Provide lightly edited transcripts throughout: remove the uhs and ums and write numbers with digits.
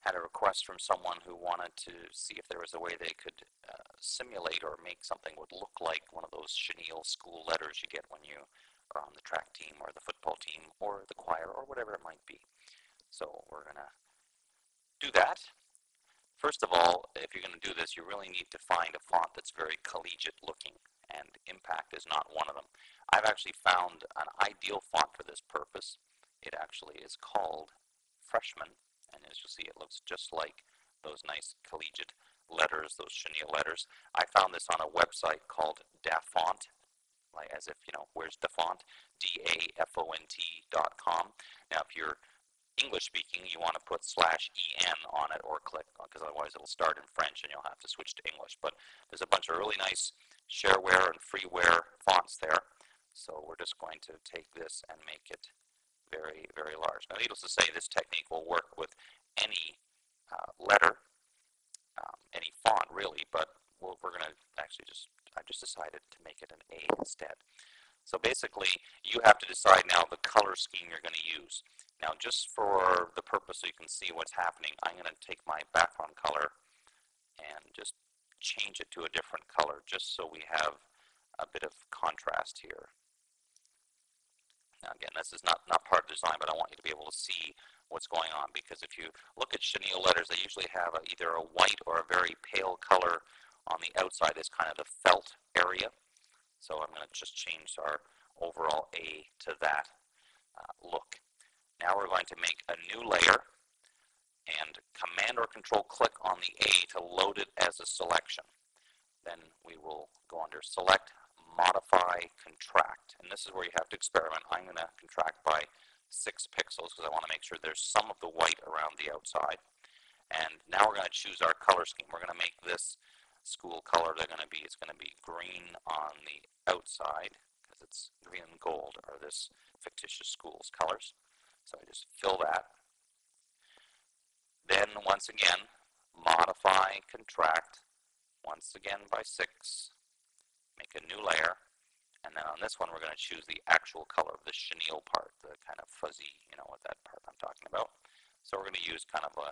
had a request from someone who wanted to see if there was a way they could simulate or make something would look like one of those chenille school letters you get when you are on the track team or the football team or the choir or whatever it might be. So we're going to do that. First of all, if you're going to do this, you really need to find a font that's very collegiate looking, and Impact is not one of them. I've actually found an ideal font for this purpose. It actually is called Freshman, and as you'll see, it looks just like those nice collegiate letters, those chenille letters. I found this on a website called Dafont, like as if, where's Dafont? DAFONT.com. Now, if you're English speaking, you want to put /en on it or click, because otherwise it'll start in French and you'll have to switch to English. But there's a bunch of really nice shareware and freeware fonts there. So we're just going to take this and make it very, very large. Now, needless to say, this technique will work with any letter, any font really, but we're going to actually I just decided to make it an A instead. So basically, you have to decide now the color scheme you're going to use. Now, just for the purpose so you can see what's happening, I'm going to take my background color and just change it to a different color, just so we have a bit of contrast here. Now, again, this is not part of the design, but I want you to be able to see what's going on, because if you look at chenille letters, they usually have either a white or a very pale color on the outside. It's kind of the felt area. So I'm going to just change our overall A to that look. Now we're going to make a new layer and Command or Control click on the A to load it as a selection. Then we will go under Select, Modify, Contract. And this is where you have to experiment. I'm going to contract by 6 pixels because I want to make sure there's some of the white around the outside. And now we're going to choose our color scheme. We're going to make this school color it's going to be green on the outside, because it's green and gold are this fictitious school's colors. So I just fill that. Then once again, modify, contract, once again by 6, make a new layer, and then on this one we're going to choose the actual color of the chenille part, the kind of fuzzy, what that part I'm talking about. So we're going to use kind of a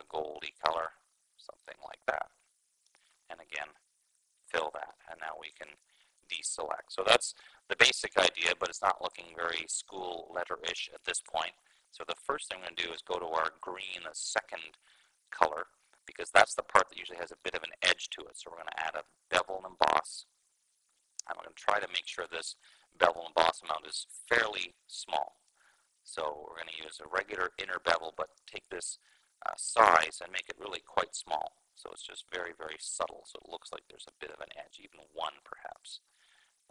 goldy color, something like that. And again, fill that, and now we can deselect. So that's the basic idea, but it's not looking very school letter-ish at this point. So the first thing I'm going to do is go to our green, the second color, because that's the part that usually has a bit of an edge to it. So we're going to add a bevel and emboss. I'm going to try to make sure this bevel and emboss amount is fairly small. So we're going to use a regular inner bevel, but take this size and make it really quite small. So it's just very, very subtle, so it looks like there's a bit of an edge, even 1 perhaps.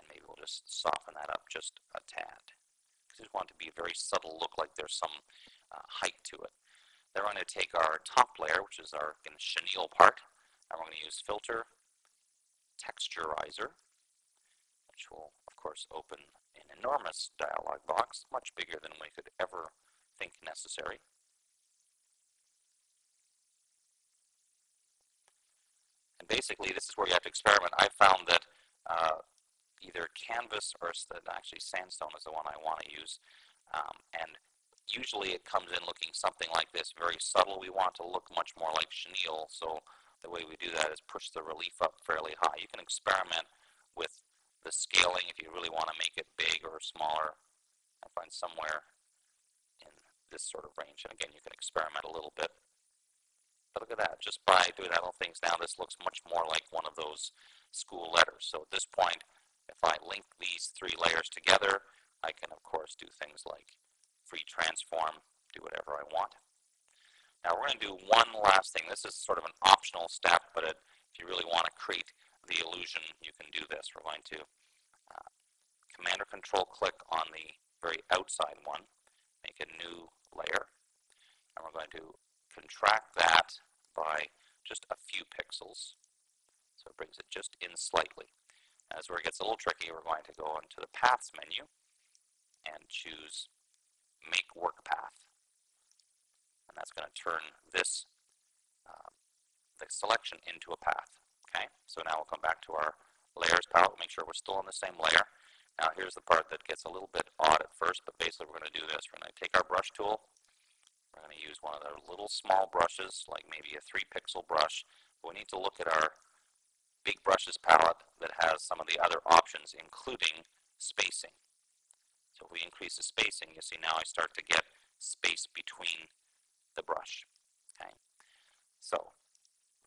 And maybe we'll just soften that up just a tad. Because we just want it to be a very subtle look, like there's some height to it. Then we're going to take our top layer, which is our chenille part, and we're going to use Filter, Texturizer, which will, of course, open an enormous dialog box, much bigger than we could ever think necessary. And basically, this is where you have to experiment. I found that either canvas or actually sandstone is the one I want to use. And usually it comes in looking something like this, very subtle. We want to look much more like chenille, so the way we do that is push the relief up fairly high. You can experiment with the scaling if you really want to make it big or smaller. I find somewhere in this sort of range. And again, you can experiment a little bit. But look at that, just by doing that little things now, this looks much more like one of those school letters. So at this point, if I link these 3 layers together, I can, of course, do things like free transform, do whatever I want. Now we're going to do one last thing. This is sort of an optional step, but if you really want to create the illusion, you can do this. We're going to Command or Control click on the very outside one, make a new layer, and we're going to contract that by just a few pixels. So it brings it just in slightly. As where it gets a little tricky, we're going to go into the Paths menu and choose Make Work Path. And that's going to turn this, the selection into a path. Okay, so now we'll come back to our layers palette, make sure we're still on the same layer. Now here's the part that gets a little bit odd at first, but basically we're going to do this. We're going to take our brush tool, We're going to use one of the little small brushes, like maybe a 3-pixel brush. But we need to look at our big brushes palette that has some of the other options, including spacing. So if we increase the spacing, you see now I start to get space between the brush. Okay, so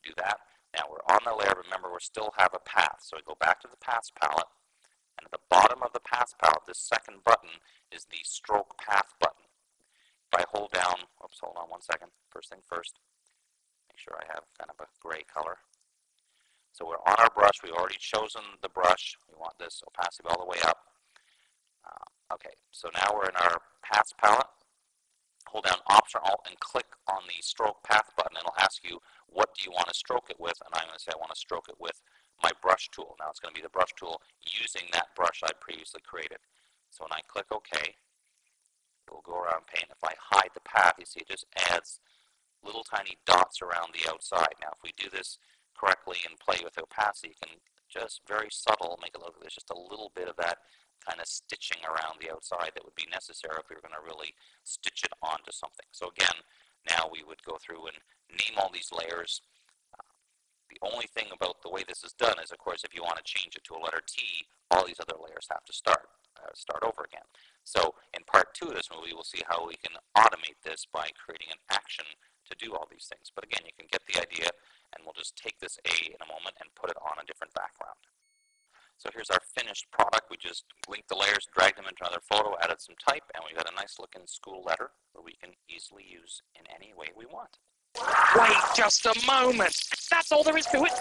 do that. Now we're on the layer. Remember, we still have a path. So we go back to the paths palette, and at the bottom of the paths palette, this second button is the stroke path button. If I hold down, oops, hold on one second. First thing first, make sure I have kind of a gray color. So we're on our brush. We've already chosen the brush. We want this opacity all the way up. Okay, so now we're in our paths palette. Hold down Option Alt and click on the stroke path button. It'll ask you, what do you want to stroke it with? And I'm going to say I want to stroke it with my brush tool. Now it's going to be the brush tool using that brush I previously created. So when I click OK, it will go around paint. If I hide the path, you see it just adds little tiny dots around the outside. Now if we do this correctly and play with opacity, you can just very subtle make it look like there's just a little bit of that kind of stitching around the outside that would be necessary if we were going to really stitch it onto something. So again, now we would go through and name all these layers. The only thing about the way this is done is, of course, if you want to change it to a letter T, all these other layers have to start over again. So in part 2 of this movie, we'll see how we can automate this by creating an action to do all these things. But again, you can get the idea, and we'll just take this A in a moment and put it on a different background. So here's our finished product. We just linked the layers, dragged them into another photo, added some type, and we've got a nice looking school letter that we can easily use in any way we want. Wait just a moment. That's all there is to it.